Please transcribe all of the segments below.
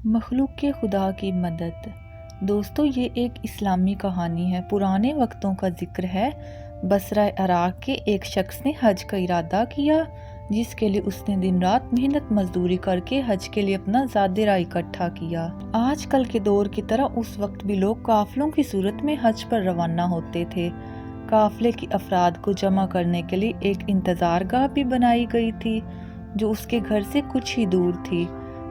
مخلوق کے خدا کی مدد۔ دوستو، یہ ایک اسلامی کہانی ہے۔ پرانے وقتوں کا ذکر ہے۔ بصرہ عراق کے ایک شخص نے حج کا ارادہ کیا، جس کے لیے اس نے دن رات محنت مزدوری کر کے حج کے لیے اپنا زاد راہ اکٹھا کیا۔ آج کل کے دور کی طرح اس وقت بھی لوگ قافلوں کی صورت میں حج پر روانہ ہوتے تھے۔ قافلے کی افراد کو جمع کرنے کے لیے ایک انتظار گاہ بھی بنائی گئی تھی، جو اس کے گھر سے کچھ ہی دور تھی۔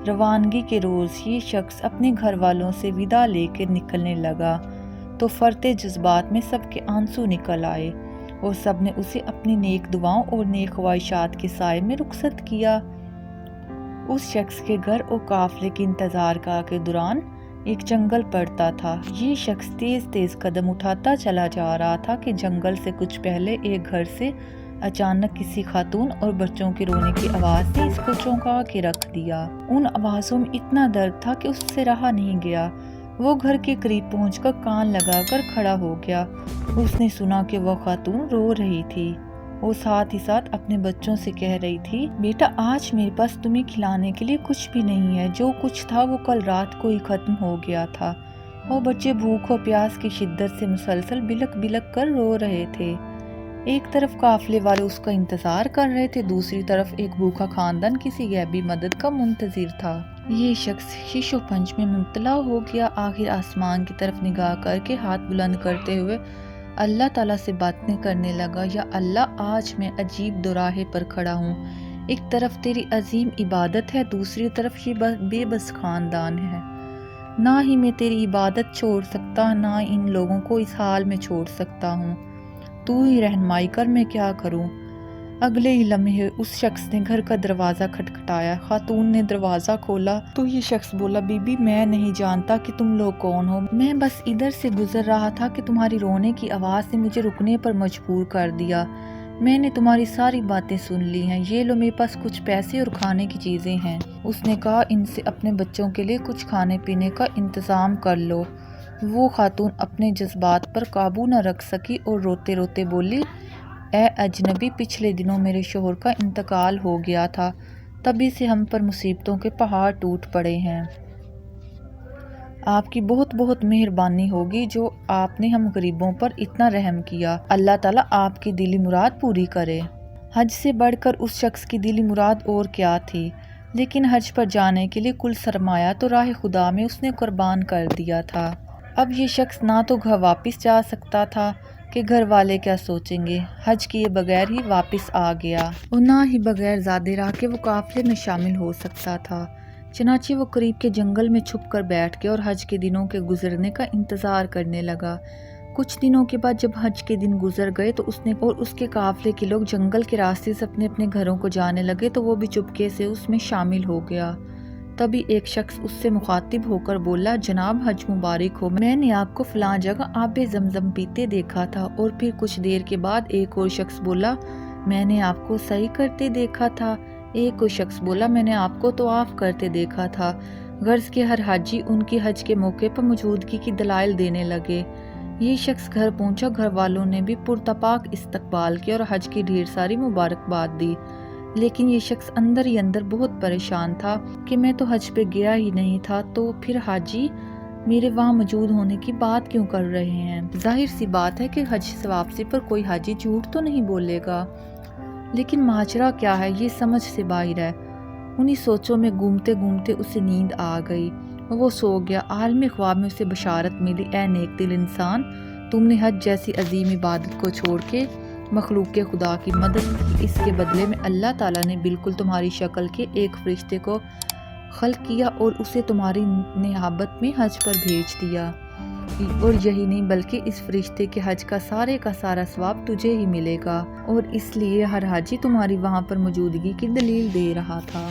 روانگی کے روز یہ شخص اپنے گھر والوں سے وداع لے کے نکلنے لگا تو فرتے جذبات میں سب کے آنسو نکل آئے، اور سب نے اسے اپنی نیک دعاؤں اور نیک خواہشات کے سائے میں رخصت کیا۔ اس شخص کے گھر اور قافلے کے انتظار گاہ کے دوران ایک جنگل پڑتا تھا۔ یہ شخص تیز تیز قدم اٹھاتا چلا جا رہا تھا کہ جنگل سے کچھ پہلے ایک گھر سے اچانک کسی خاتون اور بچوں کے رونے کی آواز نے اس کو چونکا کے رکھ دیا۔ ان آوازوں میں اتنا درد تھا کہ اس سے رہا نہیں گیا۔ وہ گھر کے قریب پہنچ کر کان لگا کر کھڑا ہو گیا۔ اس نے سنا کہ وہ خاتون رو رہی تھی اور ساتھ ہی ساتھ اپنے بچوں سے کہہ رہی تھی، بیٹا آج میرے پاس تمہیں کھلانے کے لیے کچھ بھی نہیں ہے۔ جو کچھ تھا وہ کل رات کو ہی ختم ہو گیا تھا۔ اور بچے بھوک و پیاس کی شدت سے مسلسل بلک بلک کر رو رہے تھے۔ ایک طرف قافلے والے اس کا انتظار کر رہے تھے، دوسری طرف ایک بھوکا خاندان کسی غیبی مدد کا منتظر تھا۔ یہ شخص شش و پنج میں مبتلا ہو گیا۔ آخر آسمان کی طرف نگاہ کر کے ہاتھ بلند کرتے ہوئے اللہ تعالیٰ سے باتیں کرنے لگا، یا اللہ، آج میں عجیب دوراہے پر کھڑا ہوں۔ ایک طرف تیری عظیم عبادت ہے، دوسری طرف یہ بے بس خاندان ہے۔ نہ ہی میں تیری عبادت چھوڑ سکتا، نہ ان لوگوں کو اس حال میں چھوڑ سکتا ہوں۔ تو ہی رہنمائی کر، میں کیا کروں۔ اگلے ہی لمحے اس شخص نے گھر کا دروازہ کھٹکھٹایا۔ خاتون نے دروازہ کھولا تو یہ شخص بولا، بی بی میں نہیں جانتا کہ تم لوگ کون ہو۔ میں بس ادھر سے گزر رہا تھا کہ تمہاری رونے کی آواز نے مجھے رکنے پر مجبور کر دیا۔ میں نے تمہاری ساری باتیں سن لی ہیں۔ یہ لو، میرے پاس کچھ پیسے اور کھانے کی چیزیں ہیں۔ اس نے کہا، ان سے اپنے بچوں کے لیے کچھ کھانے پینے کا انتظام کر لو۔ وہ خاتون اپنے جذبات پر قابو نہ رکھ سکی اور روتے روتے بولی، اے اجنبی، پچھلے دنوں میرے شوہر کا انتقال ہو گیا تھا، تبھی سے ہم پر مصیبتوں کے پہاڑ ٹوٹ پڑے ہیں۔ آپ کی بہت بہت مہربانی ہوگی جو آپ نے ہم غریبوں پر اتنا رحم کیا۔ اللہ تعالیٰ آپ کی دلی مراد پوری کرے۔ حج سے بڑھ کر اس شخص کی دلی مراد اور کیا تھی، لیکن حج پر جانے کے لیے کل سرمایہ تو راہ خدا میں اس نے قربان کر دیا تھا۔ اب یہ شخص نہ تو گھر واپس جا سکتا تھا کہ گھر والے کیا سوچیں گے۔ حج کیے بغیر ہی واپس آ گیا اور نہ ہی بغیر زاد راہ کے وہ قافلے میں شامل ہو سکتا تھا۔ چنانچہ وہ قریب کے جنگل میں چھپ کر بیٹھ گیا اور حج کے دنوں کے گزرنے کا انتظار کرنے لگا۔ کچھ دنوں کے بعد جب حج کے دن گزر گئے تو اس نے اور اس کے قافلے کے لوگ جنگل کے راستے سے اپنے اپنے گھروں کو جانے لگے تو وہ بھی چپکے سے اس میں شامل ہو گیا۔ تبھی ایک شخص اس سے مخاطب ہو کر بولا، جناب حج مبارک ہو، میں نے آپ کو فلاں جگہ آب زمزم پیتے دیکھا تھا۔ اور پھر کچھ دیر کے بعد ایک اور شخص بولا، میں نے آپ کو سعی کرتے دیکھا تھا۔ ایک اور شخص بولا، میں نے آپ کو طواف کرتے دیکھا تھا۔ غرض کے ہر حاجی ان کی حج کے موقع پر موجودگی کی دلائل دینے لگے۔ یہ شخص گھر پہنچا، گھر والوں نے بھی پرتپاک استقبال کیا اور حج کی ڈھیر ساری مبارکباد دی، لیکن یہ شخص اندر ہی اندر بہت پریشان تھا کہ میں تو حج پہ گیا ہی نہیں تھا، تو پھر حاجی میرے وہاں موجود ہونے کی بات کیوں کر رہے ہیں؟ ظاہر سی بات ہے کہ حج سے واپسی پر کوئی حاجی جھوٹ تو نہیں بولے گا، لیکن ماجرا کیا ہے یہ سمجھ سے باہر ہے۔ انہی سوچوں میں گھومتے گھومتے اسے نیند آ گئی اور وہ سو گیا۔ عالم خواب میں اسے بشارت ملی، اے نیک دل انسان، تم نے حج جیسی عظیم عبادت کو چھوڑ کے مخلوق کے خدا کی مدد کی۔ اس کے بدلے میں اللہ تعالیٰ نے بالکل تمہاری شکل کے ایک فرشتے کو خلق کیا اور اسے تمہاری نیابت میں حج پر بھیج دیا۔ اور یہی نہیں بلکہ اس فرشتے کے حج کا سارا ثواب تجھے ہی ملے گا، اور اس لیے ہر حاجی تمہاری وہاں پر موجودگی کی دلیل دے رہا تھا۔